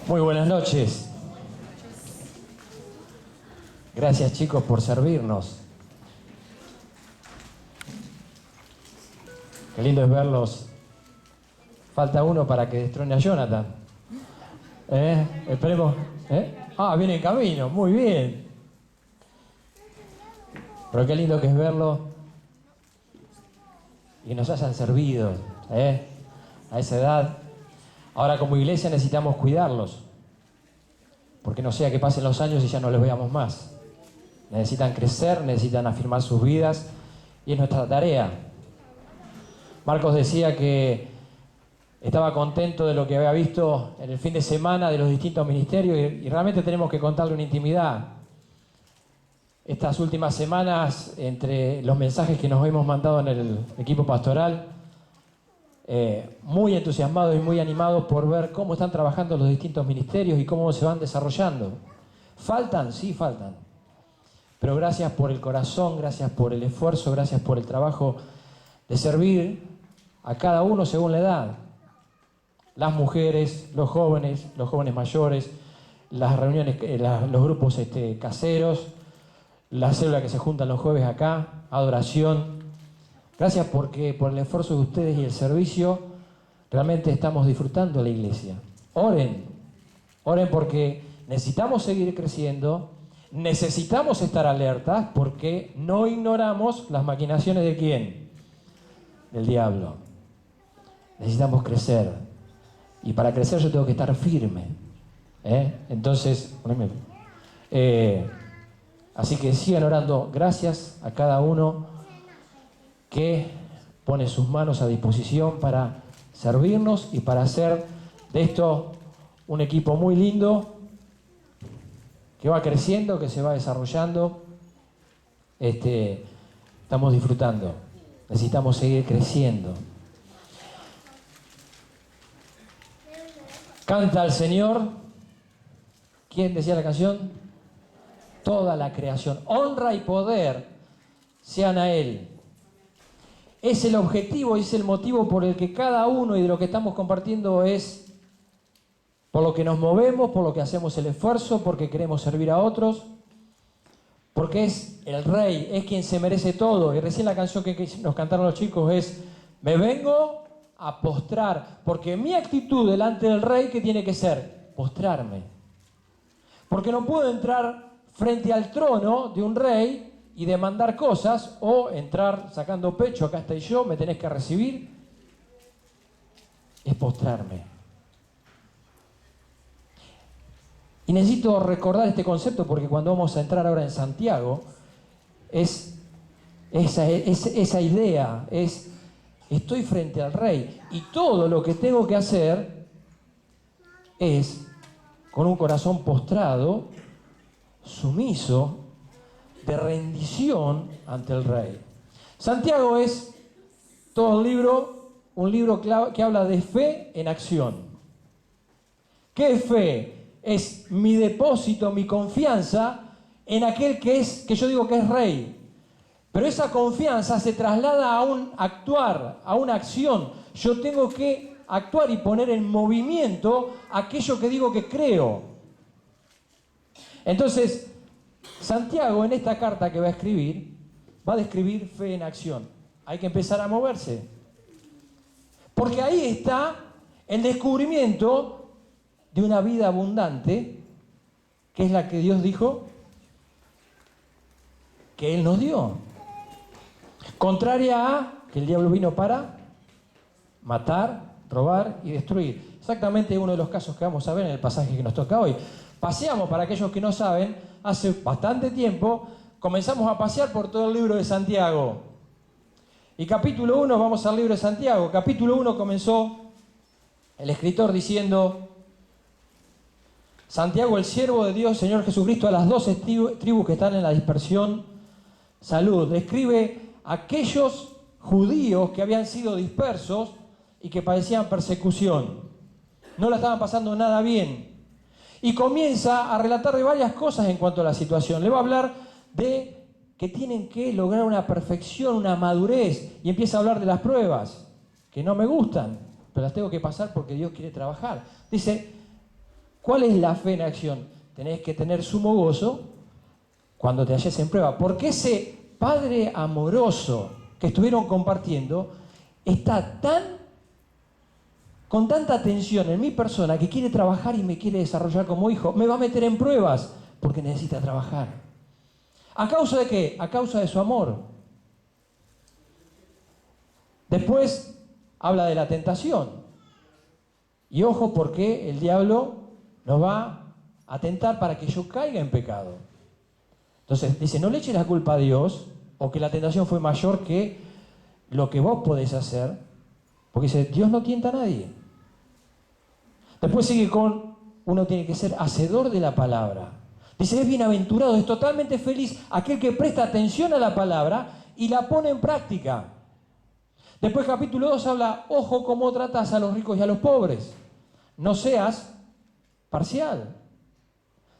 Muy buenas noches. Gracias, chicos, por servirnos. Qué lindo es verlos. Falta uno para que destrone a Jonathan. Esperemos. Viene en camino. Muy bien. Pero qué lindo que es verlo y nos hayan servido a esa edad. Ahora, como iglesia, necesitamos cuidarlos, porque no sea que pasen los años y ya no los veamos más. Necesitan crecer, necesitan afirmar sus vidas, y es nuestra tarea. Marcos decía que estaba contento de lo que había visto en el fin de semana de los distintos ministerios, y realmente tenemos que contarle una intimidad. Estas últimas semanas, entre los mensajes que nos hemos mandado en el equipo pastoral, muy entusiasmados y muy animados por ver cómo están trabajando los distintos ministerios y cómo se van desarrollando. ¿Faltan? Sí, faltan. Pero gracias por el corazón, gracias por el esfuerzo, gracias por el trabajo de servir a cada uno según la edad. Las mujeres, los jóvenes mayores, las reuniones, los grupos caseros, la célula que se juntan los jueves acá, adoración. Gracias porque por el esfuerzo de ustedes y el servicio realmente estamos disfrutando la iglesia. Oren porque necesitamos seguir creciendo, necesitamos estar alertas porque no ignoramos las maquinaciones de ¿quién? Del diablo. Necesitamos crecer, y para crecer yo tengo que estar firme. Entonces, así que sigan orando. Gracias a cada uno que pone sus manos a disposición para servirnos y para hacer de esto un equipo muy lindo, que va creciendo, que se va desarrollando. Estamos disfrutando. Necesitamos seguir creciendo. Canta al Señor. ¿Quién decía la canción? Toda la creación. Honra y poder sean a Él. Es el objetivo, es el motivo por el que cada uno y de lo que estamos compartiendo es por lo que nos movemos, por lo que hacemos el esfuerzo, porque queremos servir a otros, porque es el Rey, es quien se merece todo. Y recién la canción que nos cantaron los chicos es: me vengo a postrar, porque mi actitud delante del Rey, ¿qué tiene que ser? Postrarme. Porque no puedo entrar frente al trono de un rey y demandar cosas, o entrar sacando pecho, acá estoy yo, me tenés que recibir. Es postrarme. Y necesito recordar este concepto porque cuando vamos a entrar ahora en Santiago, es esa idea, es estoy frente al Rey y todo lo que tengo que hacer es con un corazón postrado, sumiso, de rendición ante el Rey. Santiago es todo un libro que habla de fe en acción. ¿Qué es fe? Es mi depósito, mi confianza en aquel que yo digo que es Rey. Pero esa confianza se traslada a un actuar, a una acción. Yo tengo que actuar y poner en movimiento aquello que digo que creo. Entonces, Santiago, en esta carta que va a describir fe en acción. Hay que empezar a moverse. Porque ahí está el descubrimiento de una vida abundante, que es la que Dios dijo que Él nos dio. Contraria a que el diablo vino para matar, robar y destruir. Exactamente uno de los casos que vamos a ver en el pasaje que nos toca hoy. Paseamos, para aquellos que no saben, hace bastante tiempo comenzamos a pasear por todo el libro de Santiago. Y capítulo 1, vamos al libro de Santiago. Capítulo 1 comenzó el escritor diciendo: Santiago, el siervo de Dios, Señor Jesucristo, a las 12 tribus que están en la dispersión, salud. Describe a aquellos judíos que habían sido dispersos y que padecían persecución. No la estaban pasando nada bien. Y comienza a relatar de varias cosas en cuanto a la situación. Le va a hablar de que tienen que lograr una perfección, una madurez. Y empieza a hablar de las pruebas, que no me gustan, pero las tengo que pasar porque Dios quiere trabajar. Dice: ¿Cuál es la fe en acción? Tenés que tener sumo gozo cuando te halles en prueba. Porque ese Padre amoroso que estuvieron compartiendo está con tanta atención en mi persona que quiere trabajar y me quiere desarrollar como hijo. Me va a meter en pruebas porque necesita trabajar. ¿A causa de qué? A causa de su amor. Después habla de la tentación. Y ojo, porque el diablo nos va a tentar para que yo caiga en pecado. Entonces dice, no le eches la culpa a Dios o que la tentación fue mayor que lo que vos podés hacer, porque dice, Dios no tienta a nadie. Después sigue con, uno tiene que ser hacedor de la palabra. Dice, es bienaventurado, es totalmente feliz aquel que presta atención a la palabra y la pone en práctica. Después capítulo 2 habla, ojo cómo tratas a los ricos y a los pobres. No seas parcial.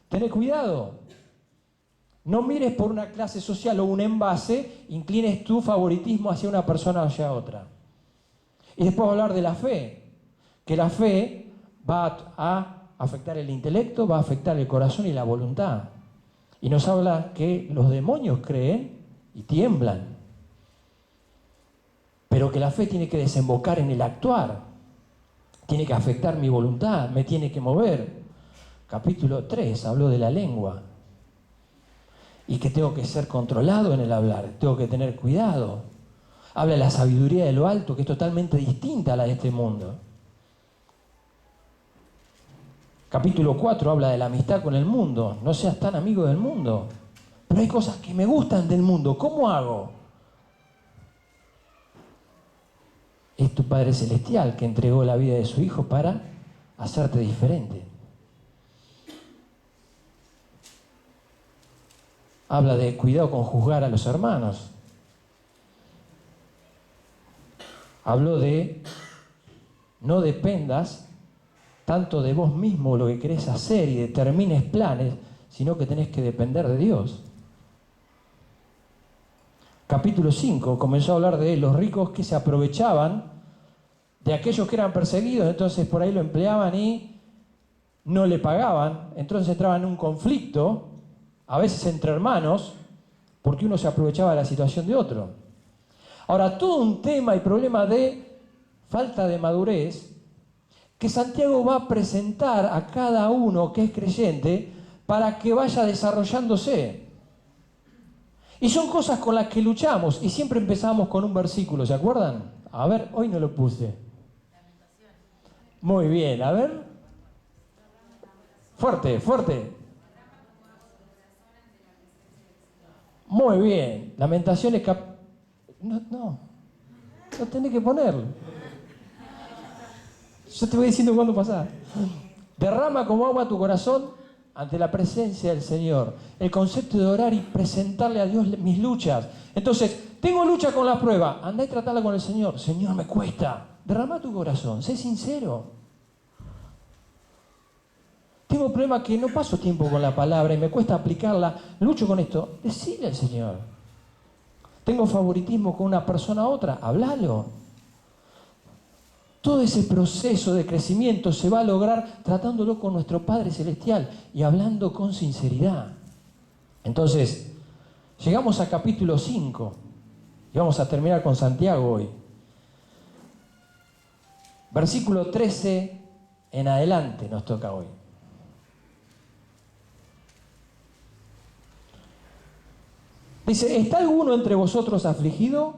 Tené cuidado. No mires por una clase social o un envase, inclines tu favoritismo hacia una persona o hacia otra. Y después hablar de la fe, que la fe va a afectar el intelecto, va a afectar el corazón y la voluntad. Y nos habla que los demonios creen y tiemblan. Pero que la fe tiene que desembocar en el actuar. Tiene que afectar mi voluntad, me tiene que mover. Capítulo 3 habló de la lengua. Y que tengo que ser controlado en el hablar, tengo que tener cuidado. Habla de la sabiduría de lo alto, que es totalmente distinta a la de este mundo. Capítulo 4 habla de la amistad con el mundo. No seas tan amigo del mundo. Pero hay cosas que me gustan del mundo. ¿Cómo hago? Es tu Padre Celestial que entregó la vida de su Hijo para hacerte diferente. Habla de cuidado con juzgar a los hermanos. Habló de no dependas tanto de vos mismo lo que querés hacer y determines planes, sino que tenés que depender de Dios. Capítulo 5 comenzó a hablar de los ricos que se aprovechaban de aquellos que eran perseguidos, entonces por ahí lo empleaban y no le pagaban, entonces entraban en un conflicto, a veces entre hermanos, porque uno se aprovechaba de la situación de otro. Ahora, todo un tema y problema de falta de madurez que Santiago va a presentar a cada uno que es creyente para que vaya desarrollándose. Y son cosas con las que luchamos y siempre empezamos con un versículo, ¿se acuerdan? A ver, hoy no lo puse. Muy bien, a ver. Fuerte, fuerte. Muy bien. Lamentaciones No tenés que ponerlo. Yo te voy diciendo cuándo pasar. Derrama como agua tu corazón ante la presencia del Señor. El concepto de orar y presentarle a Dios mis luchas. Entonces, tengo lucha con la prueba. Andá y tratala con el Señor. Señor, me cuesta. Derrama tu corazón. Sé sincero. Tengo un problema que no paso tiempo con la palabra y me cuesta aplicarla. Lucho con esto. Decile al Señor. Tengo favoritismo con una persona a otra. Háblalo. Todo ese proceso de crecimiento se va a lograr tratándolo con nuestro Padre Celestial y hablando con sinceridad. Entonces, llegamos a capítulo 5 y vamos a terminar con Santiago hoy. Versículo 13 en adelante nos toca hoy. Dice, ¿está alguno entre vosotros afligido?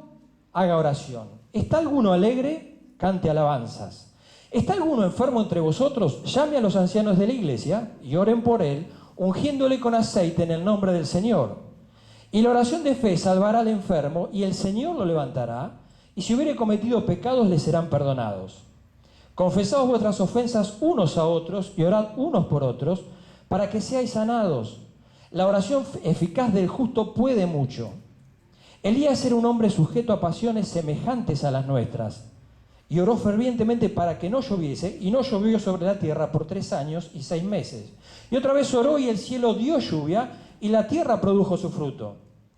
Haga oración. ¿Está alguno alegre? Cante alabanzas. ¿Está alguno enfermo entre vosotros? Llame a los ancianos de la iglesia y oren por él, ungiéndole con aceite en el nombre del Señor. Y la oración de fe salvará al enfermo y el Señor lo levantará, y si hubiere cometido pecados le serán perdonados. Confesaos vuestras ofensas unos a otros y orad unos por otros, para que seáis sanados. La oración eficaz del justo puede mucho. Elías era un hombre sujeto a pasiones semejantes a las nuestras, y oró fervientemente para que no lloviese, y no llovió sobre la tierra por 3 años y 6 meses. Y otra vez oró, y el cielo dio lluvia, y la tierra produjo su fruto.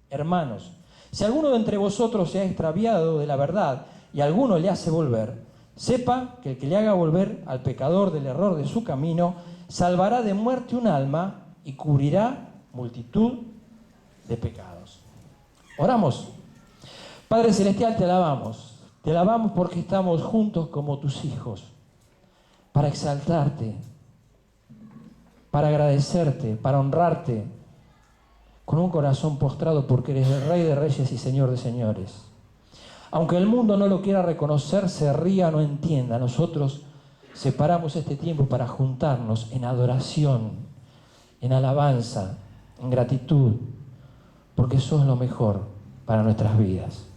Hermanos, si alguno de entre vosotros se ha extraviado de la verdad, y alguno le hace volver, Sepa que el que le haga volver al pecador del error de su camino, salvará de muerte un alma y cubrirá multitud de pecados. Oramos. Padre Celestial, te alabamos. Te alabamos porque estamos juntos como tus hijos, para exaltarte, para agradecerte, para honrarte, con un corazón postrado porque eres el Rey de Reyes y Señor de Señores. Aunque el mundo no lo quiera reconocer, se ría o no entienda, nosotros separamos este tiempo para juntarnos en adoración, en alabanza, en gratitud, porque sos lo mejor para nuestras vidas.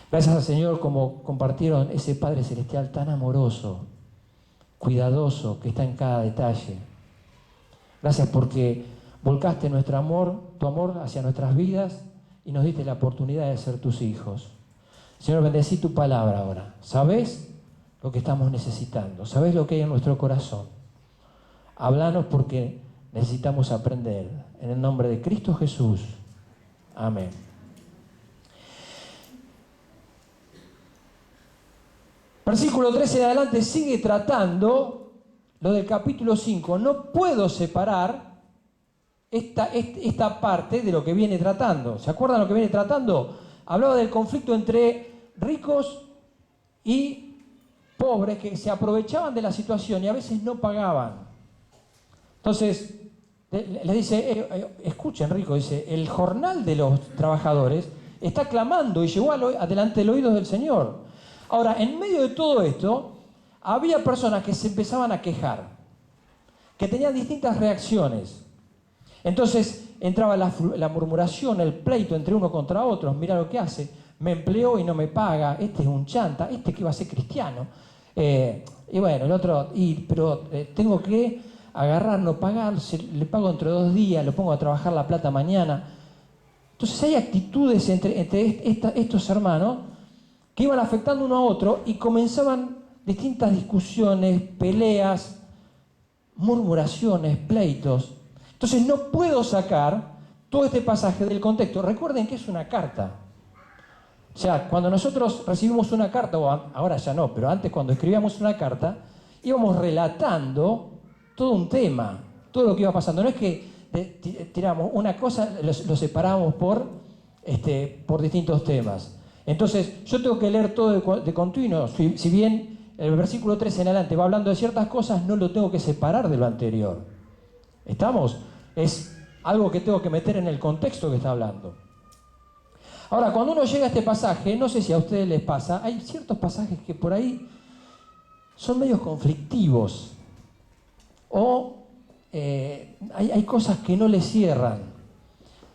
Gracias al Señor como compartieron ese Padre Celestial tan amoroso, cuidadoso, que está en cada detalle. Gracias porque volcaste nuestro amor, tu amor hacia nuestras vidas y nos diste la oportunidad de ser tus hijos. Señor, bendecí tu palabra ahora. ¿Sabés lo que estamos necesitando? ¿Sabés lo que hay en nuestro corazón? Háblanos porque necesitamos aprender. En el nombre de Cristo Jesús. Amén. Versículo 13 de adelante sigue tratando lo del capítulo 5. No puedo separar esta parte de lo que viene tratando. ¿Se acuerdan lo que viene tratando? Hablaba del conflicto entre ricos y pobres que se aprovechaban de la situación y a veces no pagaban. Entonces, les dice, escuchen, rico, dice, el jornal de los trabajadores está clamando y llegó adelante del oído del Señor. Ahora, en medio de todo esto, había personas que se empezaban a quejar, que tenían distintas reacciones. Entonces entraba la murmuración, el pleito entre uno contra otro. Mira lo que hace, me empleó y no me paga, este es un chanta, este que va a ser cristiano. Y bueno, el otro, pero tengo que agarrar, no pagar, le pago entre 2 días, lo pongo a trabajar la plata mañana. Entonces hay actitudes entre estos hermanos que iban afectando uno a otro y comenzaban distintas discusiones, peleas, murmuraciones, pleitos. Entonces no puedo sacar todo este pasaje del contexto. Recuerden que es una carta. O sea, cuando nosotros recibimos una carta, o ahora ya no, pero antes cuando escribíamos una carta, íbamos relatando todo un tema, todo lo que iba pasando. No es que tiramos una cosa, lo separamos por distintos temas. Entonces, yo tengo que leer todo de continuo. Si bien el versículo 13 en adelante va hablando de ciertas cosas, no lo tengo que separar de lo anterior. ¿Estamos? Es algo que tengo que meter en el contexto que está hablando. Ahora, cuando uno llega a este pasaje, no sé si a ustedes les pasa, hay ciertos pasajes que por ahí son medios conflictivos. O hay cosas que no le cierran.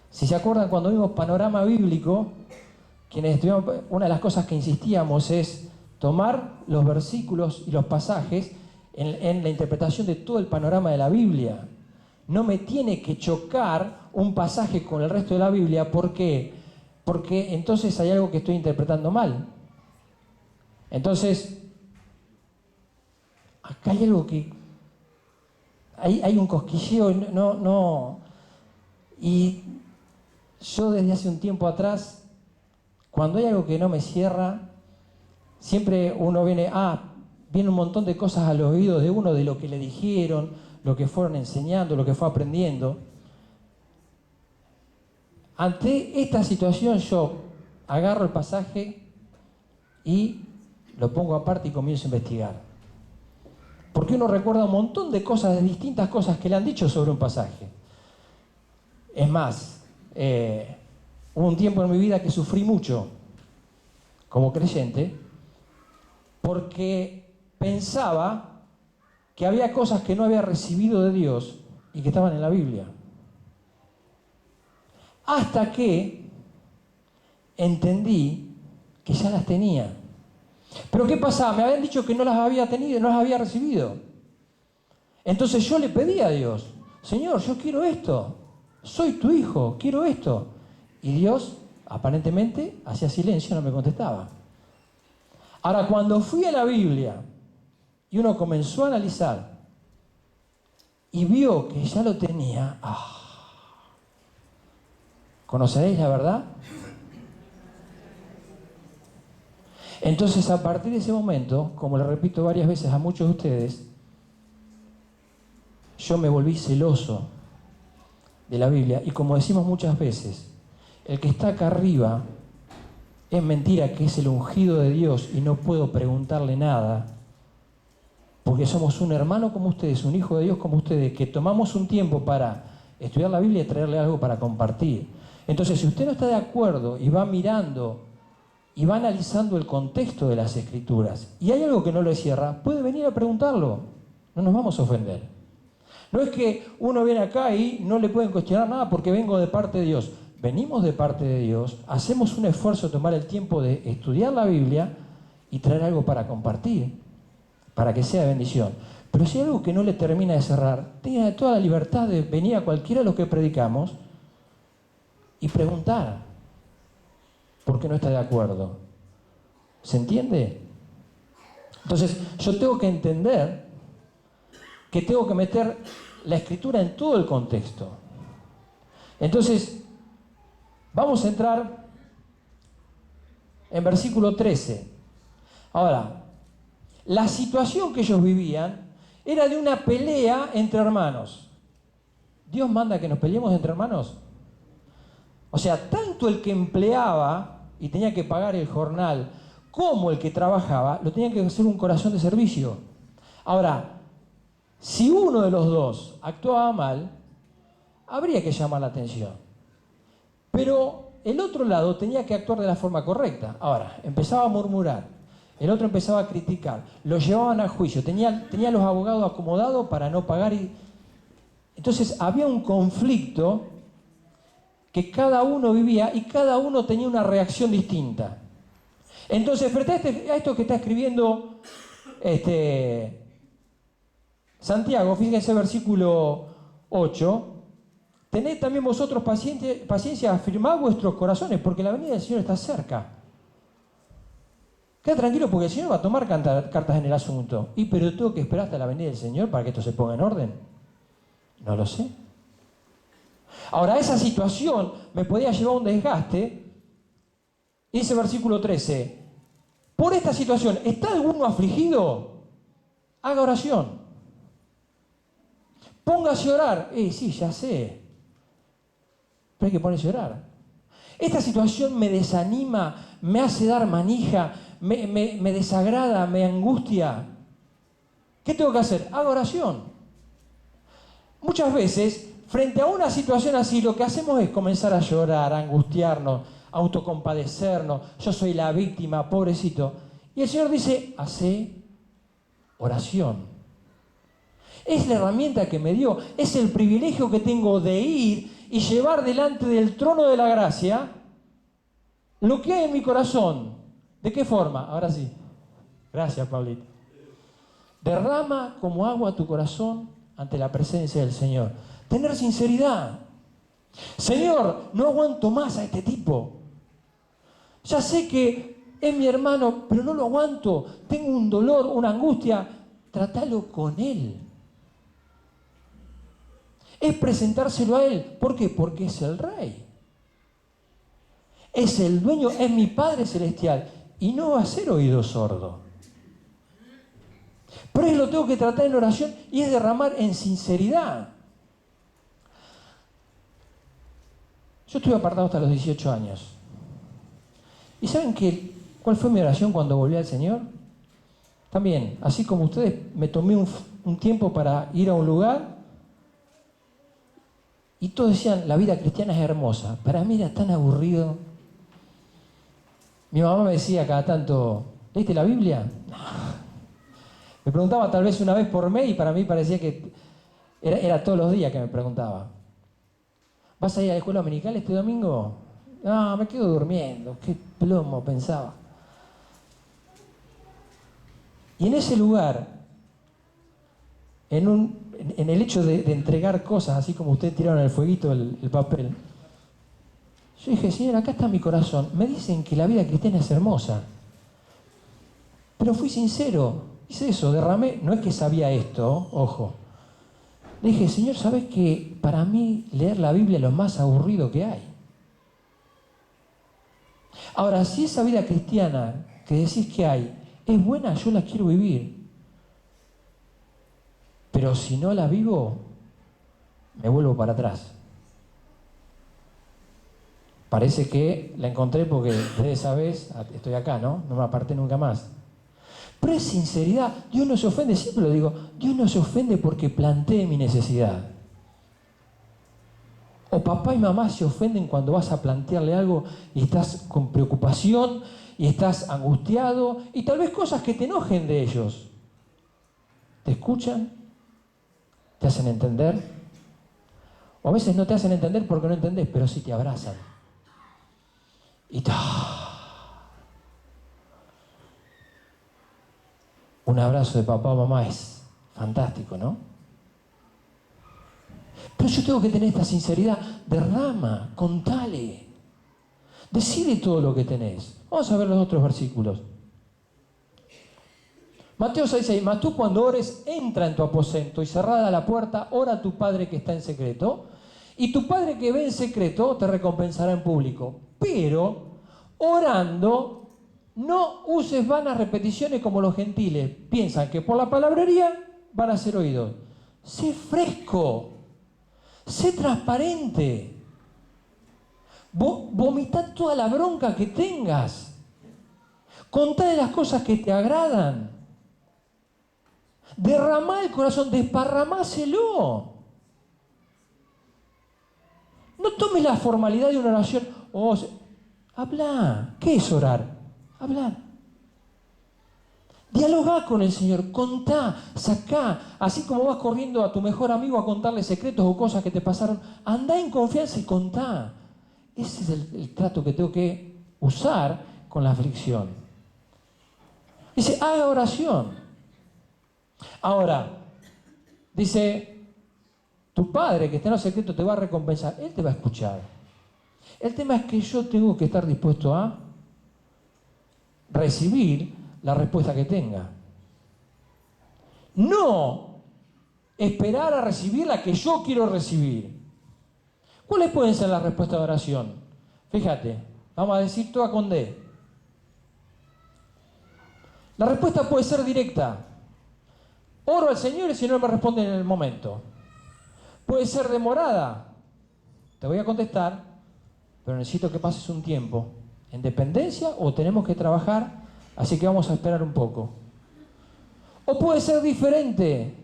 Si se acuerdan, cuando vimos Panorama Bíblico, una de las cosas que insistíamos es tomar los versículos y los pasajes en la interpretación de todo el panorama de la Biblia. No me tiene que chocar un pasaje con el resto de la Biblia. ¿Por qué? Porque entonces hay algo que estoy interpretando mal. Entonces, acá hay algo que... Hay un cosquilleo, y yo desde hace un tiempo atrás, cuando hay algo que no me cierra, siempre uno viene un montón de cosas a los oídos de uno, de lo que le dijeron, lo que fueron enseñando, lo que fue aprendiendo. Ante esta situación yo agarro el pasaje y lo pongo aparte y comienzo a investigar. Porque uno recuerda un montón de cosas, de distintas cosas que le han dicho sobre un pasaje. Es más, hubo un tiempo en mi vida que sufrí mucho como creyente porque pensaba que había cosas que no había recibido de Dios y que estaban en la Biblia. Hasta que entendí que ya las tenía. Pero ¿qué pasaba? Me habían dicho que no las había tenido, no las había recibido. Entonces yo le pedí a Dios, Señor, yo quiero esto, soy tu hijo, quiero esto. Y Dios, aparentemente, hacía silencio, no me contestaba. Ahora, cuando fui a la Biblia y uno comenzó a analizar y vio que ya lo tenía, ¿conoceréis la verdad? Entonces, a partir de ese momento, como le repito varias veces a muchos de ustedes, yo me volví celoso de la Biblia. Y como decimos muchas veces, el que está acá arriba es mentira que es el ungido de Dios y no puedo preguntarle nada, porque somos un hermano como ustedes, un hijo de Dios como ustedes, que tomamos un tiempo para estudiar la Biblia y traerle algo para compartir. Entonces, si usted no está de acuerdo y va mirando y va analizando el contexto de las Escrituras y hay algo que no le cierra, puede venir a preguntarlo. No nos vamos a ofender. No es que uno viene acá y no le pueden cuestionar nada porque vengo de parte de Dios. Venimos de parte de Dios, hacemos un esfuerzo de tomar el tiempo de estudiar la Biblia y traer algo para compartir, para que sea de bendición. Pero si hay algo que no le termina de cerrar, tenga toda la libertad de venir a cualquiera de los que predicamos y preguntar por qué no está de acuerdo. ¿Se entiende? Entonces, yo tengo que entender que tengo que meter la Escritura en todo el contexto. Entonces, vamos a entrar en versículo 13. Ahora, la situación que ellos vivían era de una pelea entre hermanos. ¿Dios manda que nos peleemos entre hermanos? O sea, tanto el que empleaba y tenía que pagar el jornal como el que trabajaba, lo tenía que hacer un corazón de servicio. Ahora, si uno de los dos actuaba mal, habría que llamar la atención. Pero el otro lado tenía que actuar de la forma correcta. Ahora, empezaba a murmurar, el otro empezaba a criticar, lo llevaban a juicio, tenía los abogados acomodados para no pagar. Entonces había un conflicto que cada uno vivía y cada uno tenía una reacción distinta. Entonces, frente a esto que está escribiendo Santiago, fíjense versículo 8, tened también vosotros paciencia, afirmad vuestros corazones, porque la venida del Señor está cerca. Queda tranquilo porque el Señor va a tomar cartas en el asunto. Pero tengo que esperar hasta la venida del Señor para que esto se ponga en orden. No lo sé. Ahora, esa situación me podía llevar a un desgaste. Dice versículo 13, por esta situación, ¿está alguno afligido? Haga oración. Póngase a orar. Sí, ya sé. Pero hay que ponerse a orar. Esta situación me desanima, me hace dar manija, me desagrada, me angustia. ¿Qué tengo que hacer? Haga oración. Muchas veces, frente a una situación así, lo que hacemos es comenzar a llorar, a angustiarnos, a autocompadecernos. Yo soy la víctima, pobrecito. Y el Señor dice, hace oración. Es la herramienta que me dio, es el privilegio que tengo de ir y llevar delante del trono de la gracia lo que hay en mi corazón. ¿De qué forma? Ahora sí. Gracias, Pablito. Derrama como agua tu corazón ante la presencia del Señor. Tener sinceridad. Señor, no aguanto más a este tipo. Ya sé que es mi hermano, pero no lo aguanto. Tengo un dolor, una angustia. Trátalo con él. Es presentárselo a él. ¿Por qué? Porque es el Rey. Es el dueño, es mi Padre Celestial. Y no va a ser oído sordo. Pero él lo tengo que tratar en oración y es derramar en sinceridad. Yo estuve apartado hasta los 18 años. ¿Y saben cuál fue mi oración cuando volví al Señor? También, así como ustedes, me tomé un tiempo para ir a un lugar y todos decían, la vida cristiana es hermosa. Para mí era tan aburrido. Mi mamá me decía cada tanto, ¿leíste la Biblia? No. Me preguntaba tal vez una vez por mes y para mí parecía que era todos los días que me preguntaba. ¿Vas a ir a la escuela dominical este domingo? No, me quedo durmiendo. Qué plomo, pensaba. Y en ese lugar, en el hecho de entregar cosas, así como ustedes tiraron el fueguito, el papel, yo dije, Señor, acá está mi corazón. Me dicen que la vida cristiana es hermosa. Pero fui sincero. Hice eso, derramé. No es que sabía esto, ojo. Le dije, Señor, ¿sabes que para mí leer la Biblia es lo más aburrido que hay? Ahora, si esa vida cristiana que decís que hay es buena, yo la quiero vivir. Pero si no la vivo, me vuelvo para atrás. Parece que la encontré porque desde esa vez estoy acá, ¿no? No me aparté nunca más. Pero es sinceridad. Dios no se ofende, siempre lo digo, Dios no se ofende porque plantee mi necesidad. O papá y mamá se ofenden cuando vas a plantearle algo y estás con preocupación y estás angustiado y tal vez cosas que te enojen de ellos. ¿Te escuchan? ¿Te hacen entender? O a veces no te hacen entender porque no entendés, pero sí te abrazan. Y un abrazo de papá o mamá es fantástico, ¿no? Pero yo tengo que tener esta sinceridad. Derrama, contale. Decide todo lo que tenés. Vamos a ver los otros versículos. Mateo 6:6. Mas tú cuando ores, entra en tu aposento y cerrada la puerta, ora a tu Padre que está en secreto. Y tu Padre que ve en secreto te recompensará en público. Pero, orando, no uses vanas repeticiones como los gentiles. Piensan que por la palabrería van a ser oídos. Sé fresco. Sé transparente. Vomita toda la bronca que tengas. Contá de las cosas que te agradan. Derramá el corazón, desparramáselo. No tomes la formalidad de una oración. Habla. ¿Qué es orar? Hablar. Dialogá con el Señor, contá, sacá. Así como vas corriendo a tu mejor amigo a contarle secretos o cosas que te pasaron, andá en confianza y contá. Ese es el trato que tengo que usar con la aflicción. Dice, haga oración. Ahora, dice, tu Padre que está en los secretos te va a recompensar. Él te va a escuchar. El tema es que yo tengo que estar dispuesto a recibir la respuesta que tenga. No esperar a recibir la que yo quiero recibir. ¿Cuáles pueden ser las respuestas de oración? Fíjate, vamos a decir toda con D. La respuesta puede ser directa. Oro al Señor y el Señor me responde en el momento. Puede ser demorada. Te voy a contestar, pero necesito que pases un tiempo en dependencia o tenemos que trabajar, así que vamos a esperar un poco. O puede ser diferente.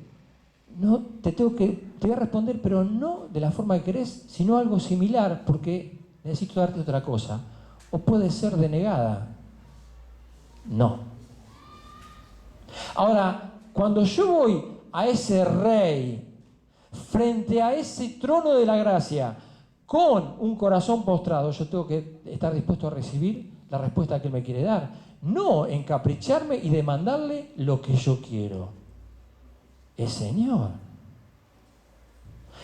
No, te voy a responder, pero no de la forma que querés, sino algo similar, porque necesito darte otra cosa. O puede ser denegada. No. Ahora, cuando yo voy a ese rey, frente a ese trono de la gracia, con un corazón postrado, yo tengo que estar dispuesto a recibir la respuesta que Él me quiere dar. No encapricharme y demandarle lo que yo quiero. Es Señor.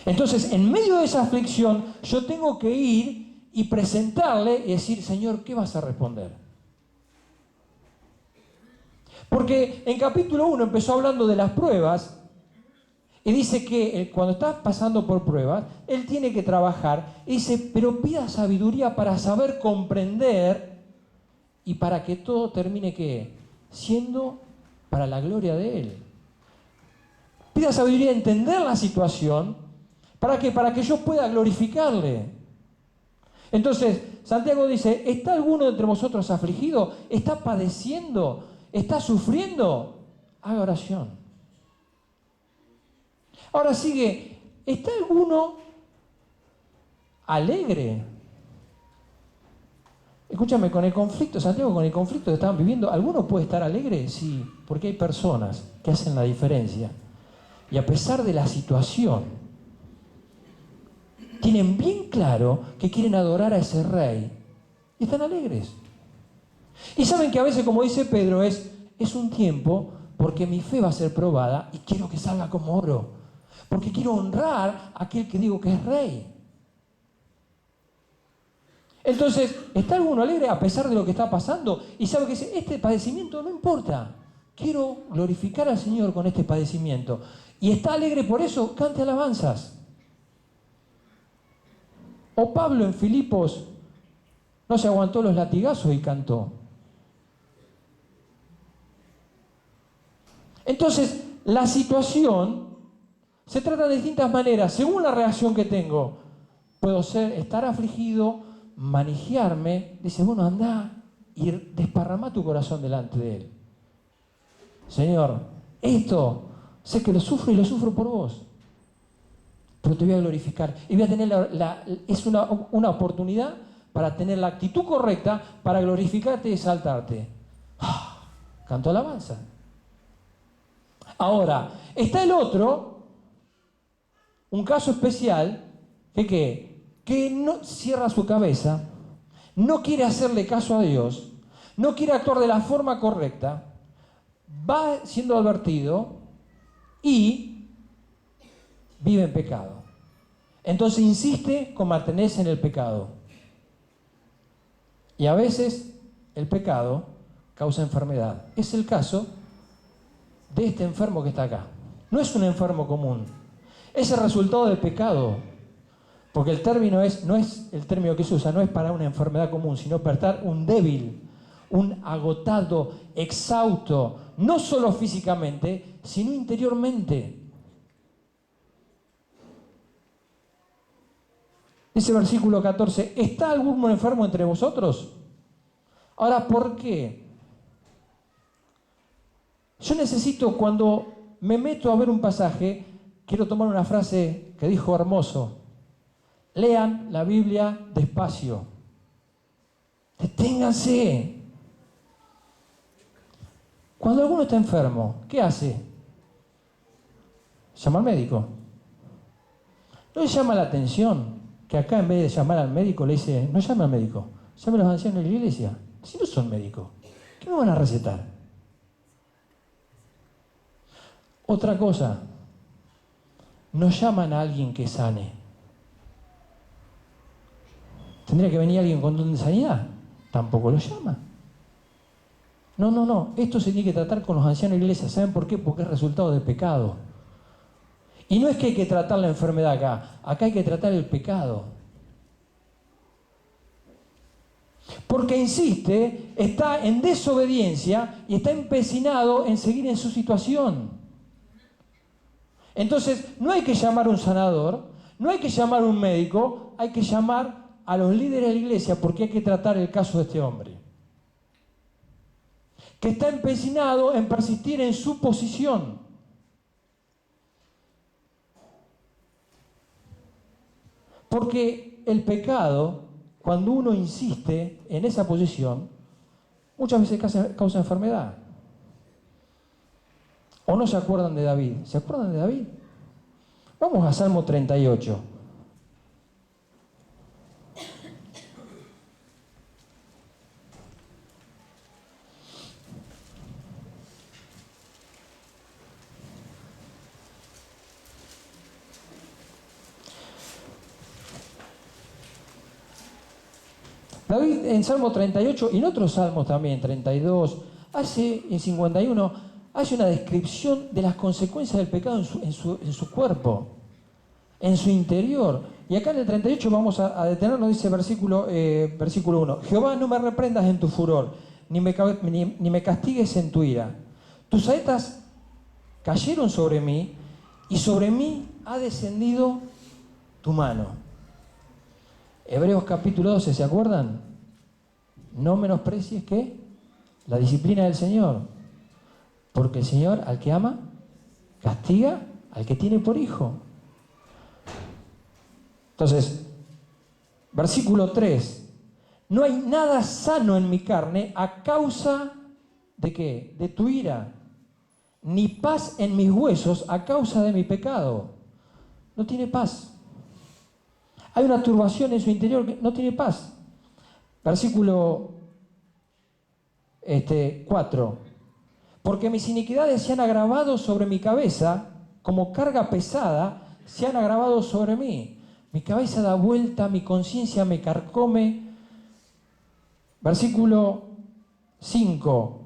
Entonces, en medio de esa aflicción, yo tengo que ir y presentarle y decir, Señor, ¿qué vas a responder? Porque en capítulo 1 empezó hablando de las pruebas y dice que cuando estás pasando por pruebas, Él tiene que trabajar y dice, pero pida sabiduría para saber comprender y para que todo termine ¿qué? Siendo para la gloria de Él. Pida sabiduría a entender la situación. ¿Para qué? Para que yo pueda glorificarle. Entonces, Santiago dice, ¿está alguno entre vosotros afligido? ¿Está padeciendo? ¿Está sufriendo? Haga oración. Ahora sigue, ¿está alguno alegre? Escúchame, con el conflicto, Santiago, con el conflicto que estaban viviendo, ¿alguno puede estar alegre? Sí, porque hay personas que hacen la diferencia. Y a pesar de la situación, tienen bien claro que quieren adorar a ese rey. Y están alegres. Y saben que a veces, como dice Pedro, es un tiempo porque mi fe va a ser probada y quiero que salga como oro. Porque quiero honrar a aquel que digo que es rey. Entonces, ¿está alguno alegre a pesar de lo que está pasando? Y sabe que este padecimiento no importa. Quiero glorificar al Señor con este padecimiento. Y está alegre por eso, cante alabanzas. O Pablo en Filipos no se aguantó los latigazos y cantó. Entonces, la situación se trata de distintas maneras. Según la reacción que tengo, puedo estar afligido, manejarme. Dice, bueno, anda y desparrama tu corazón delante de Él. Señor, esto sé que lo sufro y lo sufro por vos, pero te voy a glorificar. Y voy a tener es una oportunidad para tener la actitud correcta para glorificarte y exaltarte. Canto alabanza. Ahora, está el otro, un caso especial, que no cierra su cabeza, no quiere hacerle caso a Dios, no quiere actuar de la forma correcta, va siendo advertido y vive en pecado. Entonces insiste con mantenerse en el pecado. Y a veces el pecado causa enfermedad. Es el caso de este enfermo que está acá. No es un enfermo común. Es el resultado del pecado. Porque el término no es el término que se usa, no es para una enfermedad común, sino para estar un débil, un agotado, exhausto, no solo físicamente, sino interiormente. Dice versículo 14, ¿está algún enfermo entre vosotros? Ahora, ¿por qué? Yo necesito, cuando me meto a ver un pasaje, quiero tomar una frase que dijo Hermoso. Lean la Biblia despacio. Deténganse. Cuando alguno está enfermo, ¿qué hace? Llama al médico. ¿No le llama la atención que acá en vez de llamar al médico le dice, no llame al médico, llame a los ancianos de la iglesia? Si no son médicos, ¿qué me van a recetar? Otra cosa, no llaman a alguien que sane. ¿Tendría que venir alguien con don de sanidad? Tampoco lo llama. No. Esto se tiene que tratar con los ancianos de la iglesia. ¿Saben por qué? Porque es resultado de pecado. Y no es que hay que tratar la enfermedad acá. Acá hay que tratar el pecado. Porque insiste, está en desobediencia y está empecinado en seguir en su situación. Entonces, no hay que llamar a un sanador, no hay que llamar a un médico, hay que llamar a los líderes de la iglesia porque hay que tratar el caso de este hombre. Que está empecinado en persistir en su posición. Porque el pecado, cuando uno insiste en esa posición, muchas veces causa enfermedad. ¿O no se acuerdan de David? ¿Se acuerdan de David? Vamos a Salmo 38. David en Salmo 38 y en otros salmos también, 32, en 51, hace una descripción de las consecuencias del pecado en su cuerpo, en su interior. Y acá en el 38 vamos a detenernos, dice versículo 1. Jehová, no me reprendas en tu furor, ni me castigues en tu ira. Tus saetas cayeron sobre mí, y sobre mí ha descendido tu mano. Hebreos capítulo 12, ¿se acuerdan? No menosprecies, ¿qué? La disciplina del Señor. Porque el Señor, al que ama, castiga al que tiene por hijo. Entonces, versículo 3. No hay nada sano en mi carne a causa de ¿qué? De tu ira. Ni paz en mis huesos a causa de mi pecado. No tiene paz. Hay una turbación en su interior que no tiene paz. Versículo 4. Porque mis iniquidades se han agravado sobre mi cabeza, como carga pesada se han agravado sobre mí. Mi cabeza da vuelta, mi conciencia me carcome. Versículo 5.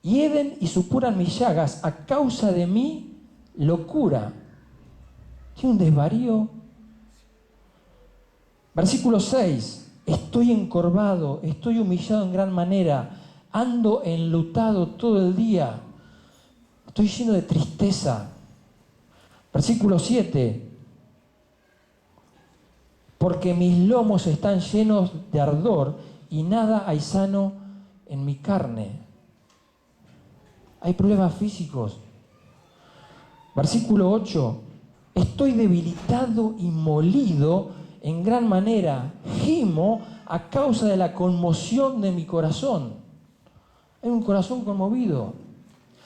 Hieden y supuran mis llagas a causa de mi locura. Tiene un desvarío. Versículo 6. Estoy encorvado, estoy humillado en gran manera, ando enlutado todo el día. Estoy lleno de tristeza. Versículo 7. Porque mis lomos están llenos de ardor y nada hay sano en mi carne. Hay problemas físicos. Versículo 8. Estoy debilitado y molido en gran manera. Gimo a causa de la conmoción de mi corazón. Hay un corazón conmovido.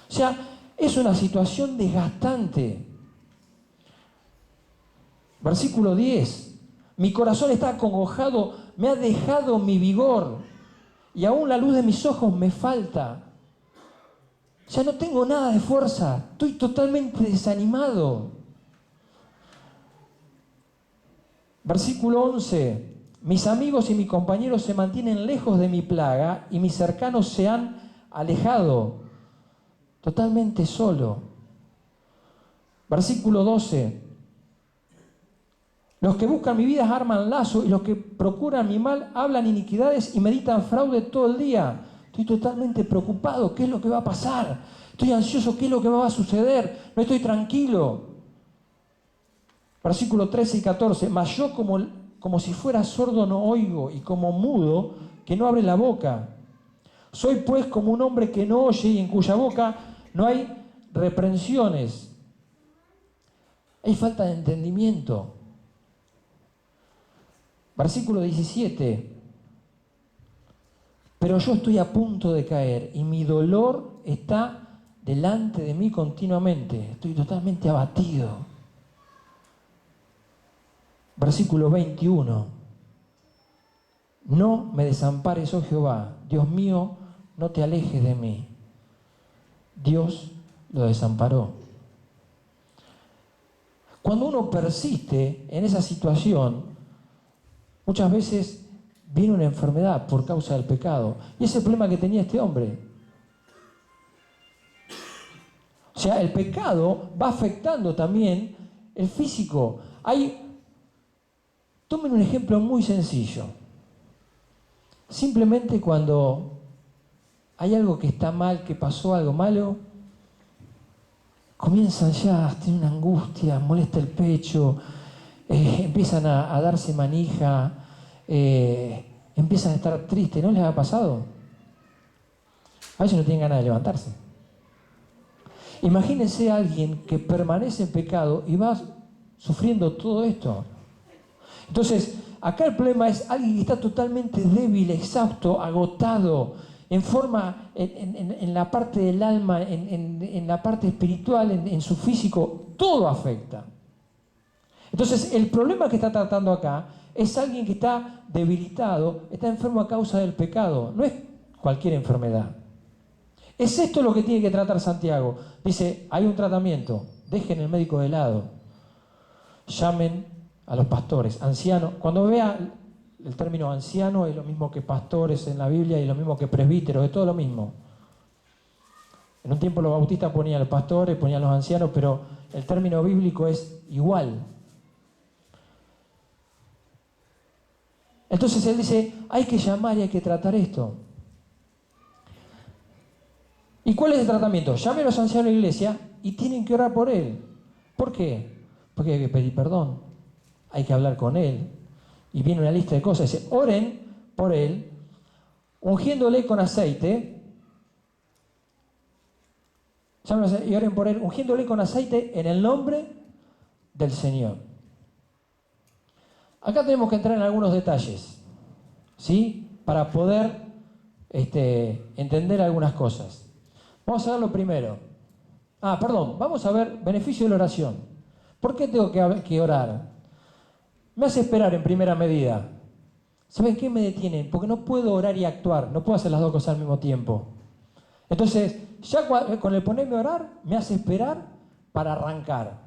O sea, es una situación desgastante. Versículo 10. Mi corazón está acongojado, me ha dejado mi vigor y aún la luz de mis ojos me falta. Ya no tengo nada de fuerza, estoy totalmente desanimado. Versículo 11. Mis amigos y mis compañeros se mantienen lejos de mi plaga y mis cercanos se han alejado. Totalmente solo. Versículo 12. Los que buscan mi vida arman lazo y los que procuran mi mal hablan iniquidades y meditan fraude todo el día. Estoy totalmente preocupado. ¿Qué es lo que va a pasar? Estoy ansioso. ¿Qué es lo que va a suceder? No estoy tranquilo. Versículos 13 y 14. Mas yo como si fuera sordo no oigo y como mudo que no abre la boca. Soy pues como un hombre que no oye y en cuya boca no hay reprensiones. Hay falta de entendimiento. Versículo 17. Pero yo estoy a punto de caer y mi dolor está delante de mí continuamente. Estoy totalmente abatido. Versículo 21. No me desampares, oh Jehová. Dios mío, no te alejes de mí. Dios lo desamparó. Cuando uno persiste en esa situación, muchas veces viene una enfermedad por causa del pecado. Y ese es el problema que tenía este hombre. O sea, el pecado va afectando también el físico. Tomen un ejemplo muy sencillo. Simplemente cuando hay algo que está mal, que pasó algo malo, comienzan ya a tener una angustia, molesta el pecho, empiezan a darse manija, empiezan a estar tristes. ¿No les ha pasado? A veces no tienen ganas de levantarse. Imagínense a alguien que permanece en pecado y va sufriendo todo esto. Entonces, acá el problema es alguien que está totalmente débil, exhausto, agotado, en la parte del alma, en la parte espiritual, en su físico, todo afecta. Entonces, el problema que está tratando acá es alguien que está debilitado, está enfermo a causa del pecado. No es cualquier enfermedad. Es esto lo que tiene que tratar Santiago. Dice, hay un tratamiento, dejen el médico de lado, llamen a los pastores, ancianos. Cuando vea el término anciano es lo mismo que pastores en la Biblia y lo mismo que presbíteros, es todo lo mismo. En un tiempo los bautistas ponían los pastores, ponían los ancianos, pero el término bíblico es igual. Entonces él dice, hay que llamar y hay que tratar esto. ¿Y cuál es el tratamiento? Llame a los ancianos de la iglesia y tienen que orar por él. ¿Por qué? Porque hay que pedir perdón, hay que hablar con él. Y viene una lista de cosas. Dice, oren por él, ungiéndole con aceite. Y oren por él, ungiéndole con aceite en el nombre del Señor. Acá tenemos que entrar en algunos detalles, ¿sí? Para poder entender algunas cosas. Vamos a ver lo primero. Vamos a ver beneficio de la oración. ¿Por qué tengo que orar? Me hace esperar en primera medida. ¿Saben qué me detienen? Porque no puedo orar y actuar, no puedo hacer las dos cosas al mismo tiempo. Entonces, ya con el ponerme a orar, me hace esperar para arrancar.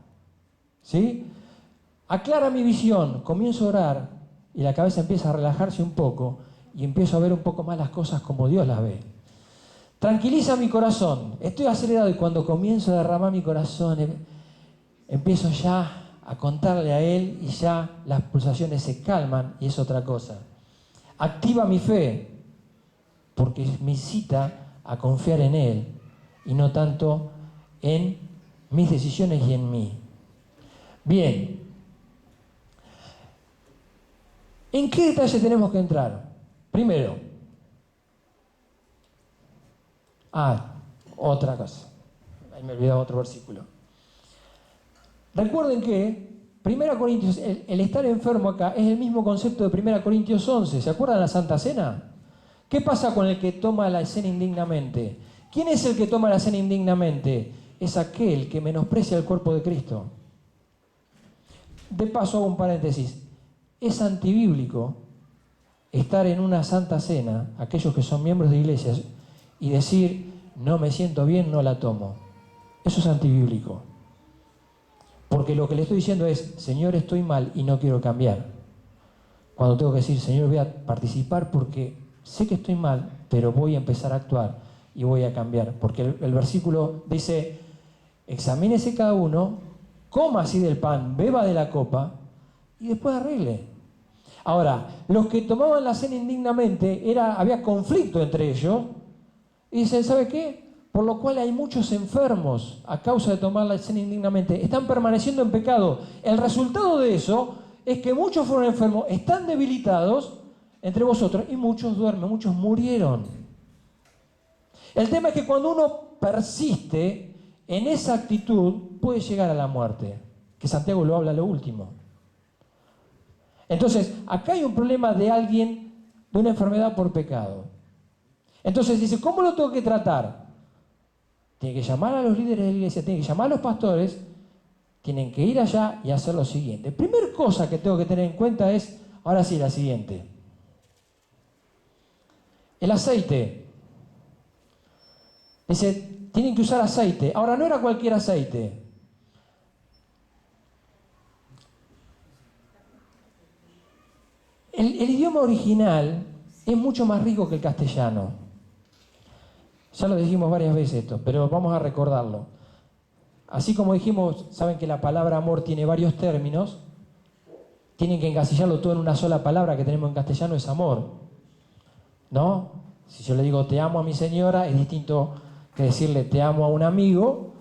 ¿Sí? Aclara mi visión, comienzo a orar y la cabeza empieza a relajarse un poco y empiezo a ver un poco más las cosas como Dios las ve. Tranquiliza mi corazón, estoy acelerado y cuando comienzo a derramar mi corazón, empiezo ya a contarle a Él y ya las pulsaciones se calman y es otra cosa. Activa mi fe porque me incita a confiar en Él y no tanto en mis decisiones y en mí. Bien. ¿En qué detalle tenemos que entrar? Primero. Otra cosa. Ahí me olvidaba otro versículo. Recuerden que 1 Corintios, el estar enfermo acá es el mismo concepto de 1 Corintios 11. ¿Se acuerdan de la Santa Cena? ¿Qué pasa con el que toma la cena indignamente? ¿Quién es el que toma la cena indignamente? Es aquel que menosprecia el cuerpo de Cristo. De paso hago un paréntesis. Es antibíblico estar en una Santa Cena, aquellos que son miembros de iglesias, y decir, no me siento bien, no la tomo. Eso es antibíblico. Porque lo que le estoy diciendo es, Señor, estoy mal y no quiero cambiar. Cuando tengo que decir, Señor, voy a participar porque sé que estoy mal, pero voy a empezar a actuar y voy a cambiar. Porque el versículo dice, examínese cada uno, coma así del pan, beba de la copa y después arregle. Ahora, los que tomaban la cena indignamente, había conflicto entre ellos y dicen, ¿sabe qué? Por lo cual hay muchos enfermos a causa de tomar la cena indignamente. Están permaneciendo en pecado. El resultado de eso es que muchos fueron enfermos, están debilitados entre vosotros y muchos duermen, muchos murieron. El tema es que cuando uno persiste en esa actitud puede llegar a la muerte, que Santiago lo habla a lo último. Entonces, acá hay un problema de alguien, de una enfermedad por pecado. Entonces dice, ¿cómo lo tengo que tratar? Tiene que llamar a los líderes de la iglesia, tiene que llamar a los pastores, tienen que ir allá y hacer lo siguiente. Primera cosa que tengo que tener en cuenta es, ahora sí, la siguiente. El aceite. Dice, tienen que usar aceite. Ahora, no era cualquier aceite. El idioma original es mucho más rico que el castellano. Ya lo dijimos varias veces esto, pero vamos a recordarlo. Así como dijimos, saben que la palabra amor tiene varios términos, tienen que encasillarlo todo en una sola palabra que tenemos en castellano, es amor. ¿No? Si yo le digo te amo a mi señora, es distinto que decirle te amo a un amigo,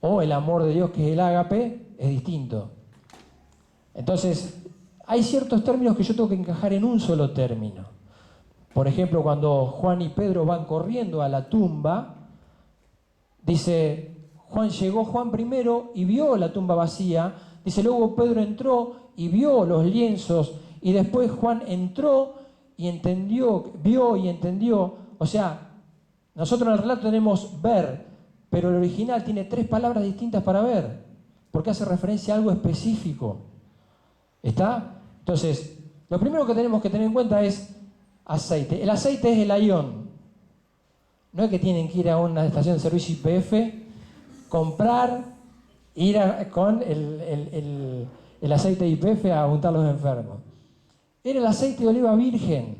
o el amor de Dios que es el ágape, es distinto. Entonces, hay ciertos términos que yo tengo que encajar en un solo término. Por ejemplo, cuando Juan y Pedro van corriendo a la tumba, dice, llegó Juan primero y vio la tumba vacía, dice, luego Pedro entró y vio los lienzos, y después Juan entró y entendió, vio y entendió. O sea, nosotros en el relato tenemos ver, pero el original tiene 3 palabras distintas para ver, porque hace referencia a algo específico. ¿Está? Entonces, lo primero que tenemos que tener en cuenta es aceite. El aceite es el ayón. No es que tienen que ir a una estación de servicio YPF, comprar, ir con el aceite YPF a untar a los enfermos. Era el aceite de oliva virgen.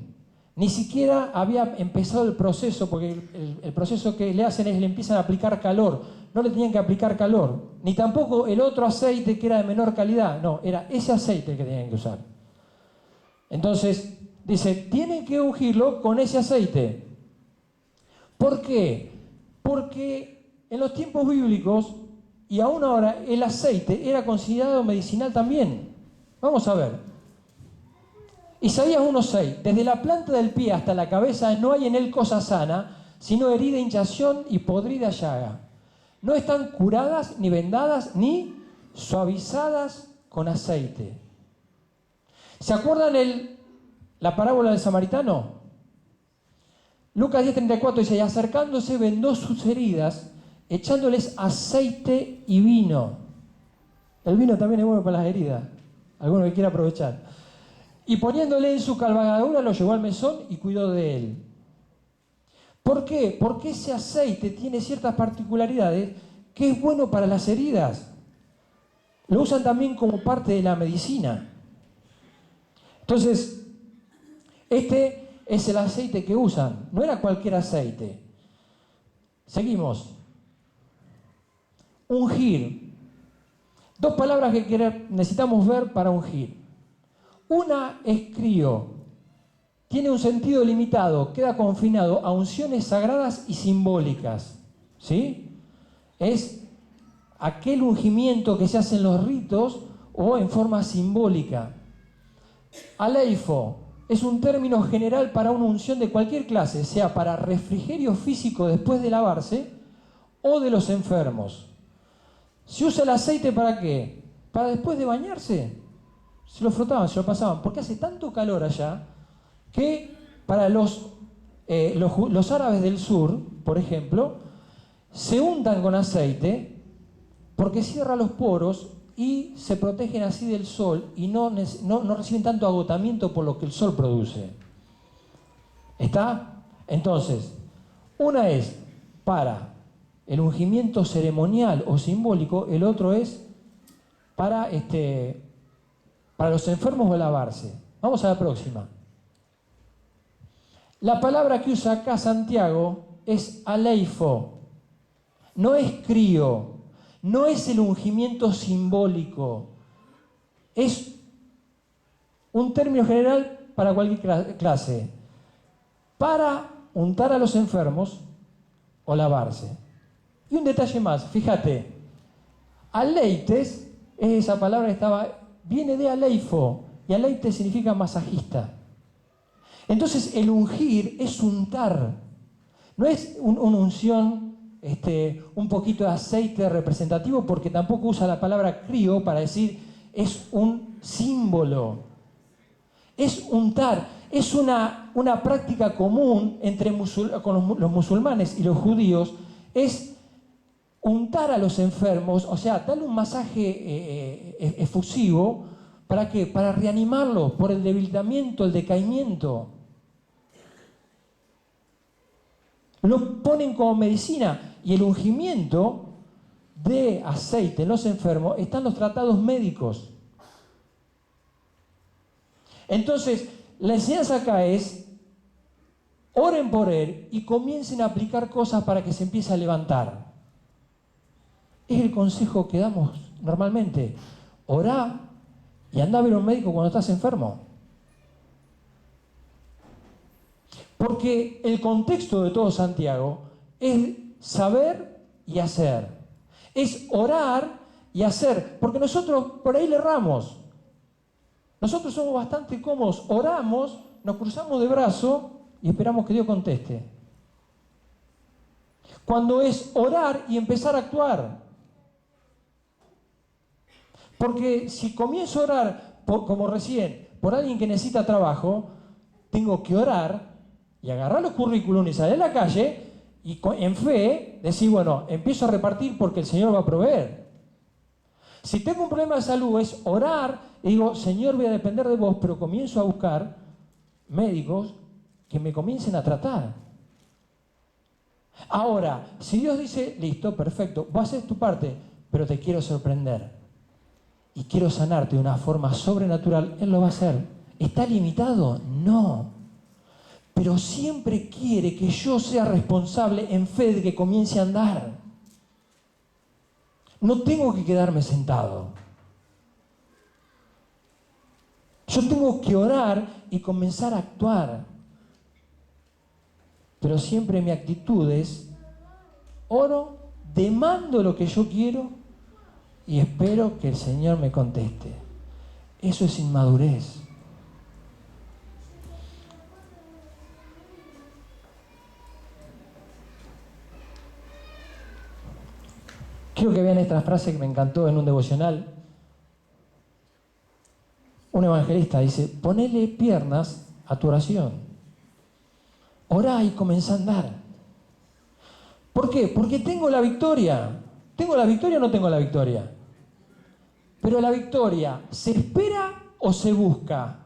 Ni siquiera había empezado el proceso, porque el proceso que le hacen es le empiezan a aplicar calor. No le tenían que aplicar calor. Ni tampoco el otro aceite que era de menor calidad. No, era ese aceite que tenían que usar. Entonces, dice, tienen que ungirlo con ese aceite. ¿Por qué? Porque en los tiempos bíblicos, y aún ahora, el aceite era considerado medicinal también. Vamos a ver. Isaías 1:6. Desde la planta del pie hasta la cabeza no hay en él cosa sana, sino herida, hinchazón y podrida llaga. No están curadas, ni vendadas, ni suavizadas con aceite. ¿Se acuerdan la parábola del samaritano? Lucas 10:34 dice, y acercándose vendó sus heridas, echándoles aceite y vino. El vino también es bueno para las heridas. Alguno que quiera aprovechar. Y poniéndole en su cabalgadura, lo llevó al mesón y cuidó de él. ¿Por qué? Porque ese aceite tiene ciertas particularidades que es bueno para las heridas. Lo usan también como parte de la medicina. Entonces, este es el aceite que usan. No era cualquier aceite. Seguimos. Ungir. 2 palabras que necesitamos ver para ungir. Una es crío. Tiene un sentido limitado, queda confinado a unciones sagradas y simbólicas. ¿Sí? Es aquel ungimiento que se hace en los ritos o en forma simbólica. Aleifo es un término general para una unción de cualquier clase, sea para refrigerio físico después de lavarse o de los enfermos. ¿Se usa el aceite para qué? Para después de bañarse. Se lo frotaban, se lo pasaban, porque hace tanto calor allá que para los árabes del sur, por ejemplo, se untan con aceite porque cierra los poros y se protegen así del sol y no reciben tanto agotamiento por lo que el sol produce. ¿Está? Entonces, una es para el ungimiento ceremonial o simbólico, el otro es para los enfermos o lavarse. Vamos a la próxima. La palabra que usa acá Santiago es aleifo, no es crío, no es el ungimiento simbólico, es un término general para cualquier clase, para untar a los enfermos o lavarse. Y un detalle más, fíjate, aleites es esa palabra que viene de aleifo, y aleite significa masajista. Entonces el ungir es untar, no es una unción, un poquito de aceite representativo, porque tampoco usa la palabra crío para decir es un símbolo. Es untar, es una práctica común entre con los musulmanes y los judíos, es untar a los enfermos, o sea, darle un masaje efusivo, ¿para qué? Para reanimarlos por el debilitamiento, el decaimiento. Lo ponen como medicina, y el ungimiento de aceite en los enfermos están los tratados médicos. Entonces, la enseñanza acá es, oren por él y comiencen a aplicar cosas para que se empiece a levantar. Es el consejo que damos normalmente. Orá y anda a ver a un médico cuando estás enfermo. Porque el contexto de todo Santiago es saber y hacer. Es orar y hacer. Porque nosotros por ahí le erramos. Nosotros somos bastante cómodos. Oramos, nos cruzamos de brazo y esperamos que Dios conteste. Cuando es orar y empezar a actuar. Porque si comienzo a orar, como recién, por alguien que necesita trabajo, tengo que orar y agarrar los currículums y salir a la calle y en fe decir, bueno, empiezo a repartir porque el Señor va a proveer. Si tengo un problema de salud es orar y digo, Señor, voy a depender de vos, pero comienzo a buscar médicos que me comiencen a tratar. Ahora, si Dios dice, listo, perfecto, vos haces tu parte, pero te quiero sorprender y quiero sanarte de una forma sobrenatural, Él lo va a hacer. ¿Está limitado? No. Pero siempre quiere que yo sea responsable en fe de que comience a andar. No tengo que quedarme sentado. Yo tengo que orar y comenzar a actuar. Pero siempre mi actitud es, oro, demando lo que yo quiero y espero que el Señor me conteste. Eso es inmadurez. Quiero que vean esta frase que me encantó en un devocional. Un evangelista dice, ponele piernas a tu oración. Orá y comenzá a andar. ¿Por qué? Porque tengo la victoria. ¿Tengo la victoria o no tengo la victoria? Pero la victoria, ¿se espera o se busca?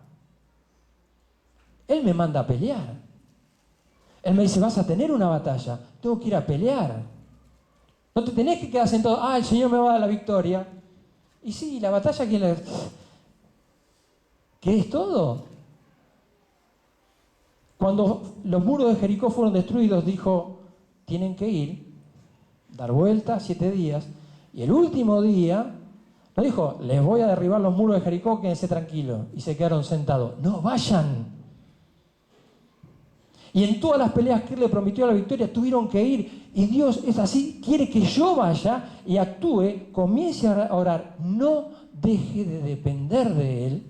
Él me manda a pelear. Él me dice, vas a tener una batalla. Tengo que ir a pelear. No te tenés que quedar sentado, el Señor me va a dar la victoria. Y sí, la batalla, ¿qué es todo? Cuando los muros de Jericó fueron destruidos, dijo, tienen que ir, dar vuelta 7 días, y el último día, no dijo, les voy a derribar los muros de Jericó, quédense tranquilos, y se quedaron sentados. No, vayan. Y en todas las peleas que él le prometió la victoria, tuvieron que ir. y Dios es así, quiere que yo vaya y actúe, comience a orar, no deje de depender de Él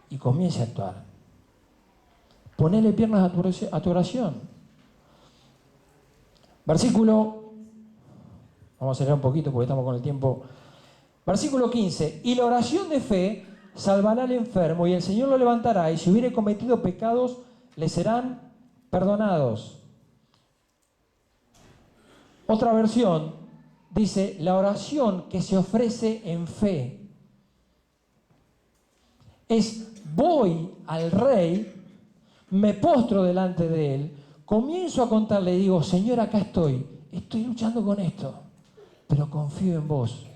y comience a actuar. Ponele piernas a tu oración. Versículo, vamos a acelerar un poquito porque estamos con el tiempo. Versículo 15, y la oración de fe salvará al enfermo y el Señor lo levantará y si hubiere cometido pecados le serán perdonados. Otra versión dice, la oración que se ofrece en fe es voy al rey, me postro delante de él, comienzo a contarle y digo, Señor, acá estoy luchando con esto, pero confío en vos.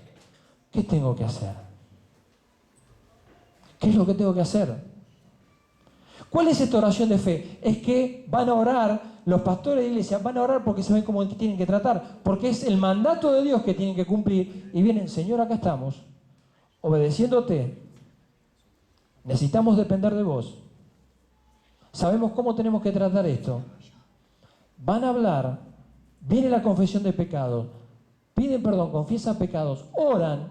¿Qué tengo que hacer? ¿Qué es lo que tengo que hacer? ¿Cuál es esta oración de fe? Es que van a orar, los pastores de la iglesia van a orar porque saben cómo tienen que tratar, porque es el mandato de Dios que tienen que cumplir, y vienen, Señor, acá estamos, obedeciéndote, necesitamos depender de vos, sabemos cómo tenemos que tratar esto, van a hablar, viene la confesión de pecado, piden perdón, confiesan pecados, oran,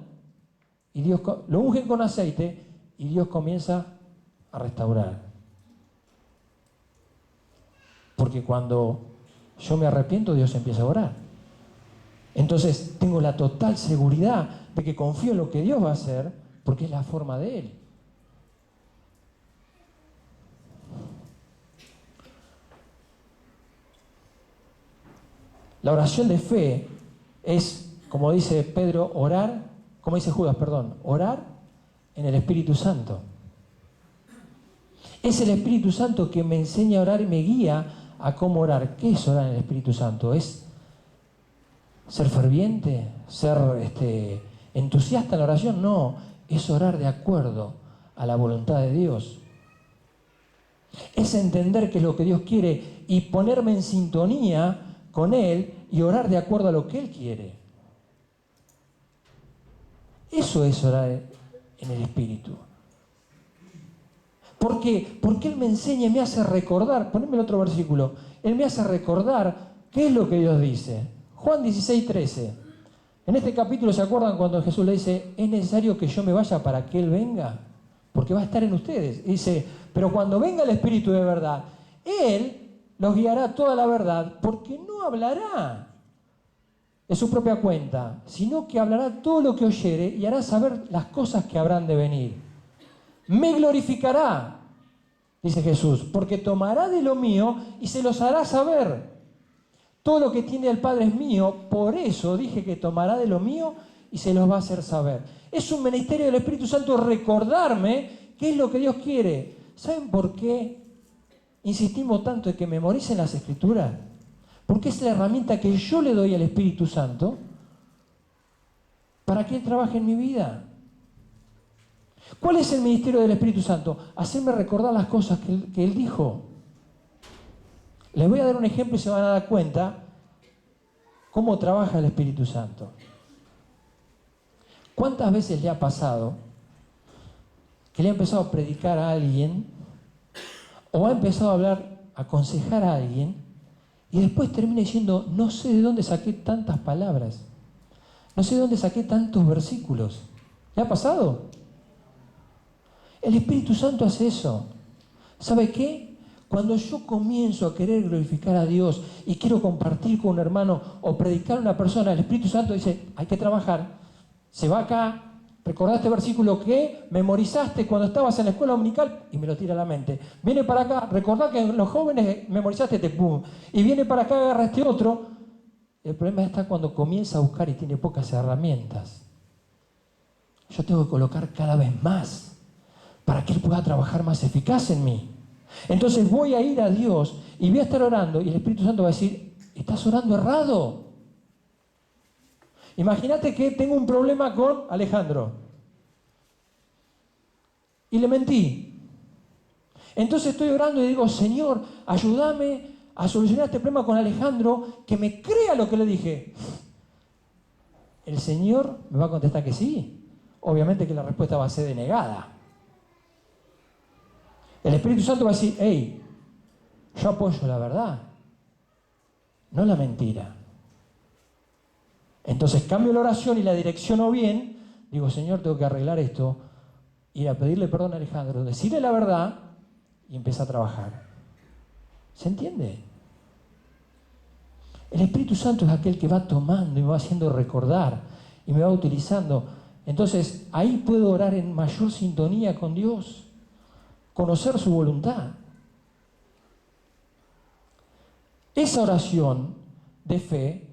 y Dios lo ungen con aceite, y Dios comienza a restaurar. Porque cuando yo me arrepiento, Dios empieza a orar. Entonces tengo la total seguridad de que confío en lo que Dios va a hacer, porque es la forma de Él. La oración de fe es, como dice Pedro, orar, como dice Judas, perdón, orar en el Espíritu Santo. Es el Espíritu Santo que me enseña a orar y me guía a cómo orar. ¿Qué es orar en el Espíritu Santo? ¿Es ser ferviente? ¿Ser entusiasta en la oración? No, es orar de acuerdo a la voluntad de Dios. Es entender qué es lo que Dios quiere y ponerme en sintonía con Él y orar de acuerdo a lo que Él quiere. Eso es orar en el Espíritu. ¿Por qué? Porque Él me enseña y me hace recordar, poneme el otro versículo, Él me hace recordar qué es lo que Dios dice. Juan 16:13. En este capítulo, ¿se acuerdan cuando Jesús le dice, es necesario que yo me vaya para que Él venga? Porque va a estar en ustedes. Y dice, pero cuando venga el Espíritu de verdad, Él los guiará a toda la verdad, porque no hablará de su propia cuenta, sino que hablará todo lo que oyere y hará saber las cosas que habrán de venir. Me glorificará, dice Jesús, porque tomará de lo mío y se los hará saber. Todo lo que tiene el Padre es mío, por eso dije que tomará de lo mío y se los va a hacer saber. Es un ministerio del Espíritu Santo recordarme qué es lo que Dios quiere. ¿Saben por qué insistimos tanto en que memoricen las Escrituras? Porque es la herramienta que yo le doy al Espíritu Santo para que Él trabaje en mi vida. ¿Cuál es el ministerio del Espíritu Santo? Hacerme recordar las cosas que Él dijo. Les voy a dar un ejemplo y se van a dar cuenta cómo trabaja el Espíritu Santo. ¿Cuántas veces le ha pasado que le ha empezado a predicar a alguien o ha empezado a hablar, a aconsejar a alguien y después termina diciendo, no sé de dónde saqué tantas palabras, no sé de dónde saqué tantos versículos? ¿Le ha pasado? El Espíritu Santo hace eso. ¿Sabe qué? Cuando yo comienzo a querer glorificar a Dios y quiero compartir con un hermano o predicar a una persona, el Espíritu Santo dice, hay que trabajar. Se va acá, recordá este versículo que memorizaste cuando estabas en la escuela dominical y me lo tira a la mente. Viene para acá, recordá que los jóvenes memorizaste este pum. Y viene para acá, agarra este otro. El problema está cuando comienza a buscar y tiene pocas herramientas. Yo tengo que colocar cada vez más para que Él pueda trabajar más eficaz en mí. Entonces voy a ir a Dios y voy a estar orando y el Espíritu Santo va a decir, estás orando errado. Imagínate que tengo un problema con Alejandro y le mentí. Entonces estoy orando y digo, Señor, ayúdame a solucionar este problema con Alejandro, que me crea lo que le dije. El Señor me va a contestar que sí. Obviamente que la respuesta va a ser denegada. El Espíritu Santo va a decir, hey, yo apoyo la verdad, no la mentira. Entonces cambio la oración y la direcciono bien. Digo, Señor, tengo que arreglar esto. Ir a pedirle perdón a Alejandro, decirle la verdad y empieza a trabajar. ¿Se entiende? El Espíritu Santo es aquel que va tomando y me va haciendo recordar y me va utilizando. Entonces ahí puedo orar en mayor sintonía con Dios, conocer su voluntad. Esa oración de fe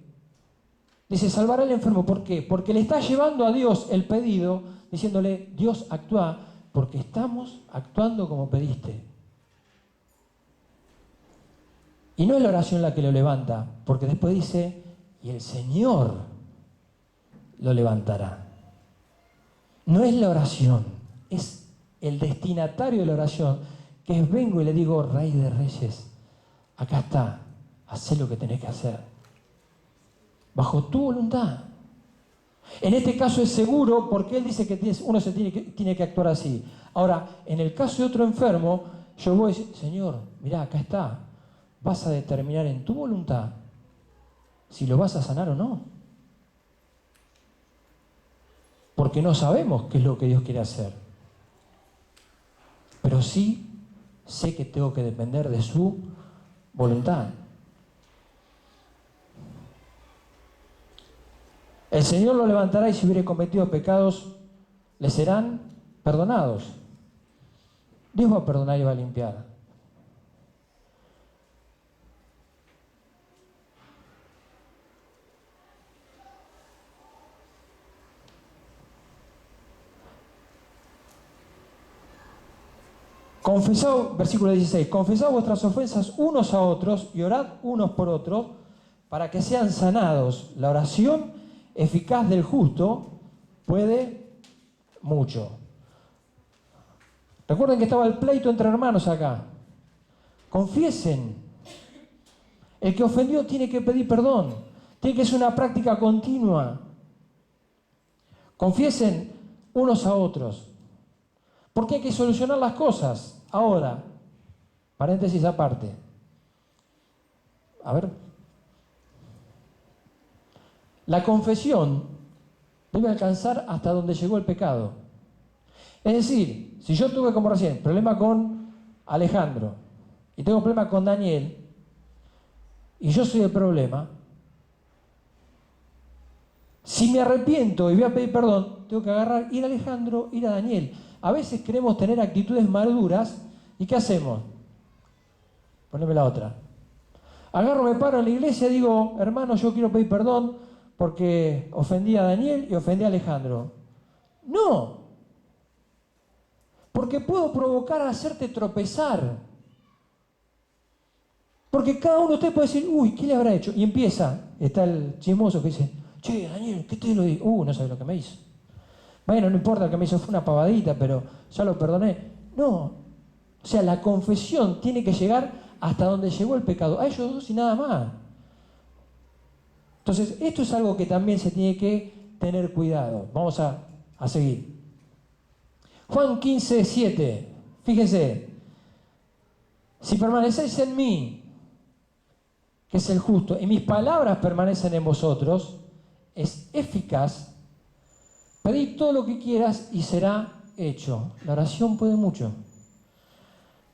dice, salvará al enfermo. ¿Por qué? Porque le está llevando a Dios el pedido, diciéndole, Dios, actúa, porque estamos actuando como pediste. Y no es la oración la que lo levanta, porque después dice, y el Señor lo levantará. No es la oración, es el destinatario de la oración, que es vengo y le digo, Rey de Reyes, acá está, hacé lo que tenés que hacer, bajo tu voluntad. En este caso es seguro, porque él dice que uno tiene que actuar así. Ahora, en el caso de otro enfermo, yo voy a decir, Señor, mirá, acá está, vas a determinar en tu voluntad si lo vas a sanar o no. Porque no sabemos qué es lo que Dios quiere hacer. Pero sí sé que tengo que depender de su voluntad. El Señor lo levantará y si hubiere cometido pecados, le serán perdonados. Dios va a perdonar y va a limpiar. Confesad, versículo 16, confesad vuestras ofensas unos a otros y orad unos por otros para que sean sanados. La oración eficaz del justo puede mucho. Recuerden que estaba el pleito entre hermanos acá. Confiesen. El que ofendió tiene que pedir perdón. Tiene que ser una práctica continua. Confiesen unos a otros. Porque hay que solucionar las cosas. Ahora, paréntesis aparte. A ver. La confesión debe alcanzar hasta donde llegó el pecado. Es decir, si yo tuve, como recién, problema con Alejandro y tengo problema con Daniel y yo soy el problema, si me arrepiento y voy a pedir perdón, tengo que agarrar, ir a Alejandro, ir a Daniel. A veces queremos tener actitudes maduras y ¿qué hacemos? Poneme la otra. Agarro, me paro en la iglesia y digo, hermano, yo quiero pedir perdón porque ofendí a Daniel y ofendí a Alejandro. No, porque puedo provocar a hacerte tropezar. Porque cada uno de ustedes puede decir, uy, ¿qué le habrá hecho? Y empieza, está el chismoso que dice, che, Daniel, ¿qué te lo digo? No sabes lo que me hizo. Bueno, no importa, lo que me hizo fue una pavadita, pero ya lo perdoné. No, o sea, la confesión tiene que llegar hasta donde llegó el pecado. A ellos dos y nada más. Entonces, esto es algo que también se tiene que tener cuidado. Vamos a seguir. Juan 15, 7. Fíjense. Si permanecéis en mí, que es el justo, y mis palabras permanecen en vosotros, es eficaz. Pedid todo lo que quieras y será hecho. La oración puede mucho.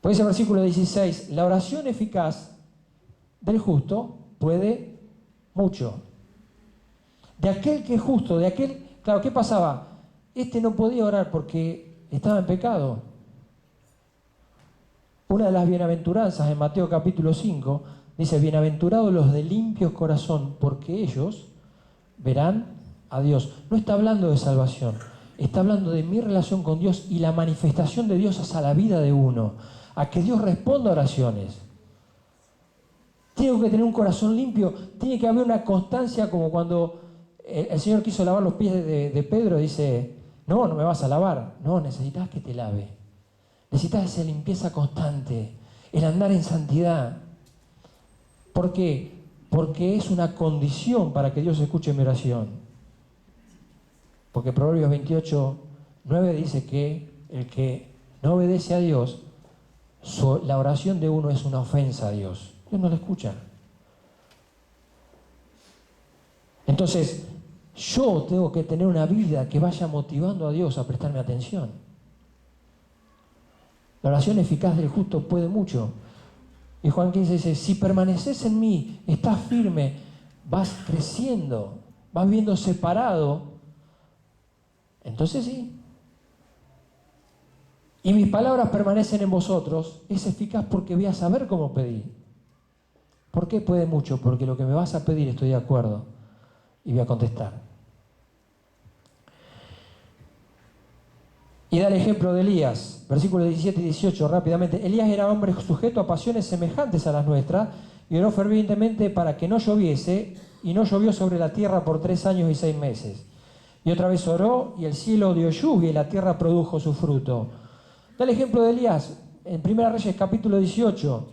Por ese versículo 16, la oración eficaz del justo puede mucho. De aquel que es justo, de aquel... Claro, ¿qué pasaba? Este no podía orar porque estaba en pecado. Una de las bienaventuranzas en Mateo capítulo 5 dice, bienaventurados los de limpios corazón, porque ellos verán a Dios. No está hablando de salvación, está hablando de mi relación con Dios y la manifestación de Dios hacia la vida de uno, a que Dios responda a oraciones. Tengo que tener un corazón limpio, tiene que haber una constancia, como cuando el Señor quiso lavar los pies de Pedro, dice, no me vas a lavar, no, necesitas que te lave. Necesitas esa limpieza constante, el andar en santidad. ¿Por qué? Porque es una condición para que Dios escuche mi oración. Porque Proverbios 28, 9 dice que el que no obedece a Dios, la oración de uno es una ofensa a Dios. Dios no la escucha. Entonces, Yo tengo que tener una vida que vaya motivando a Dios a prestarme atención. La oración eficaz del justo puede mucho. Y Juan 15 dice, si permaneces en mí, estás firme, vas creciendo, vas viendo separado, entonces sí. Y mis palabras permanecen en vosotros, es eficaz porque voy a saber cómo pedir. ¿Por qué puede mucho? Porque lo que me vas a pedir estoy de acuerdo y voy a contestar. Y da el ejemplo de Elías, versículos 17 y 18, rápidamente. Elías era hombre sujeto a pasiones semejantes a las nuestras y oró fervientemente para que no lloviese, y no llovió sobre la tierra por 3 años y 6 meses. Y otra vez oró, y el cielo dio lluvia, y la tierra produjo su fruto. Da el ejemplo de Elías, en 1 Reyes capítulo 18.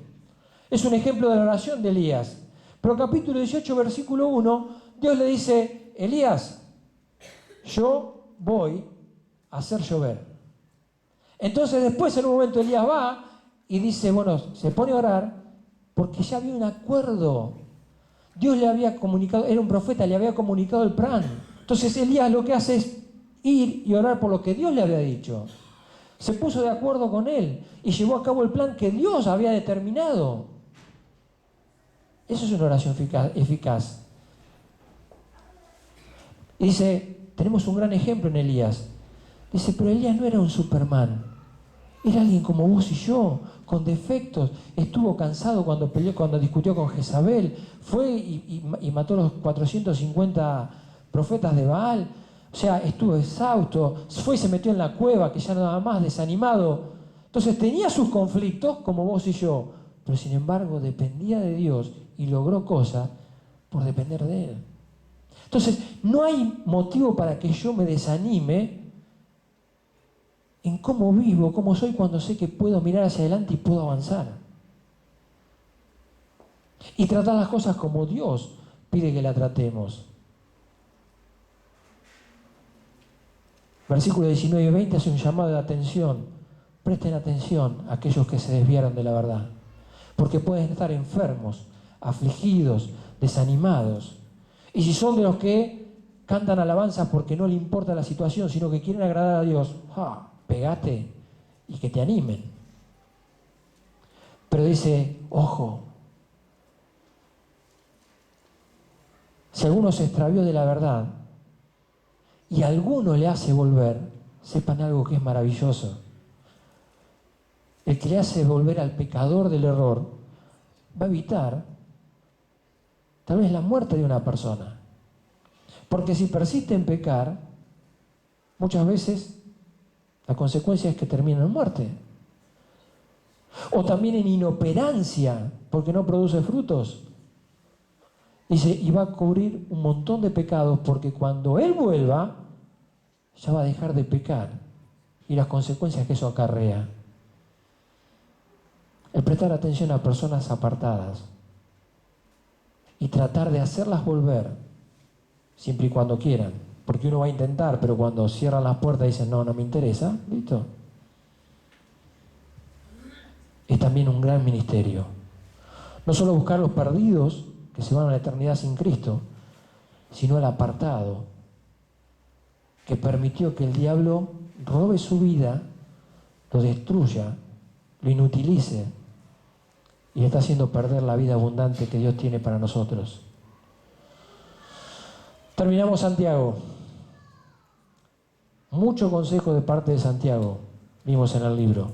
Es un ejemplo de la oración de Elías. Pero capítulo 18, versículo 1, Dios le dice, Elías, yo voy a hacer llover. Entonces después en un momento Elías va y dice, bueno, se pone a orar porque ya había un acuerdo. Dios le había comunicado, era un profeta, le había comunicado el plan. Entonces Elías lo que hace es ir y orar por lo que Dios le había dicho. Se puso de acuerdo con él y llevó a cabo el plan que Dios había determinado. Eso es una oración eficaz. Y dice, tenemos un gran ejemplo en Elías. Dice, pero Elías no era un Superman. Era alguien como vos y yo, con defectos. Estuvo cansado cuando peleó, cuando discutió con Jezabel. Fue y mató a los 450 profetas de Baal. O sea, estuvo exhausto. Fue y se metió en la cueva, que ya no daba más, desanimado. Entonces tenía sus conflictos, como vos y yo. Pero sin embargo dependía de Dios y logró cosas por depender de Él. Entonces, no hay motivo para que yo me desanime en cómo vivo, cómo soy, cuando sé que puedo mirar hacia adelante y puedo avanzar. Y tratar las cosas como Dios pide que la tratemos. Versículos 19 y 20 hace un llamado de atención. Presten atención a aquellos que se desviaron de la verdad. Porque pueden estar enfermos, afligidos, desanimados. Y si son de los que cantan alabanzas porque no le importa la situación, sino que quieren agradar a Dios, pegate y que te animen. Pero dice, ojo, si alguno se extravió de la verdad y alguno le hace volver, sepan algo que es maravilloso. El que le hace volver al pecador del error va a evitar tal vez la muerte de una persona. Porque si persiste en pecar, muchas veces la consecuencia es que termina en muerte. O también en inoperancia, porque no produce frutos. Dice, y va a cubrir un montón de pecados, porque cuando Él vuelva, ya va a dejar de pecar. Y las consecuencias que eso acarrea. El prestar atención a personas apartadas y tratar de hacerlas volver, siempre y cuando quieran. Porque uno va a intentar, pero cuando cierran las puertas y dicen, no, no me interesa, listo. Es también un gran ministerio. No solo buscar los perdidos que se van a la eternidad sin Cristo, sino el apartado que permitió que el diablo robe su vida, lo destruya, lo inutilice y le está haciendo perder la vida abundante que Dios tiene para nosotros. Terminamos Santiago. Mucho consejo de parte de Santiago vimos en el libro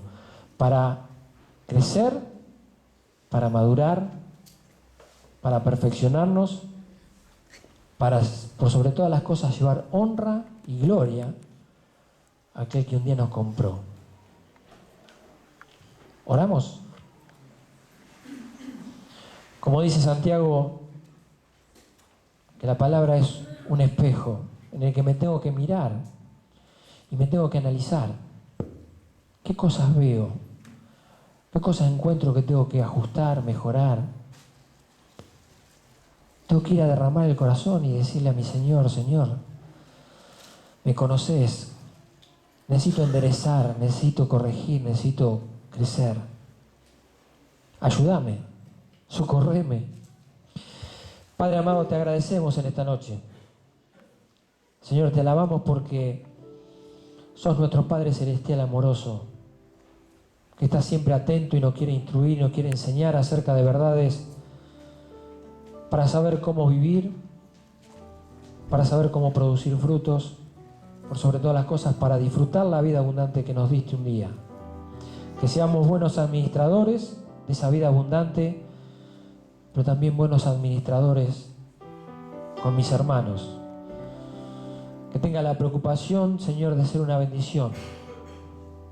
para crecer, para madurar, para perfeccionarnos, para, por sobre todas las cosas, llevar honra y gloria a aquel que un día nos compró. ¿Oramos? Como dice Santiago, que la palabra es un espejo en el que me tengo que mirar y me tengo que analizar. ¿Qué cosas veo? ¿Qué cosas encuentro que tengo que ajustar, mejorar? Tengo que ir a derramar el corazón y decirle a mi Señor, Señor, me conocés, necesito enderezar, necesito corregir, necesito crecer. Ayúdame, socorreme. Padre amado, te agradecemos en esta noche. Señor, te alabamos porque sos nuestro Padre Celestial amoroso, que está siempre atento y nos quiere instruir, nos quiere enseñar acerca de verdades para saber cómo vivir, para saber cómo producir frutos, por sobre todas las cosas, para disfrutar la vida abundante que nos diste un día. Que seamos buenos administradores de esa vida abundante, pero también buenos administradores con mis hermanos. Que tenga la preocupación, Señor, de ser una bendición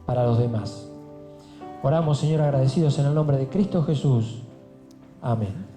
para los demás. Oramos, Señor, agradecidos en el nombre de Cristo Jesús. Amén.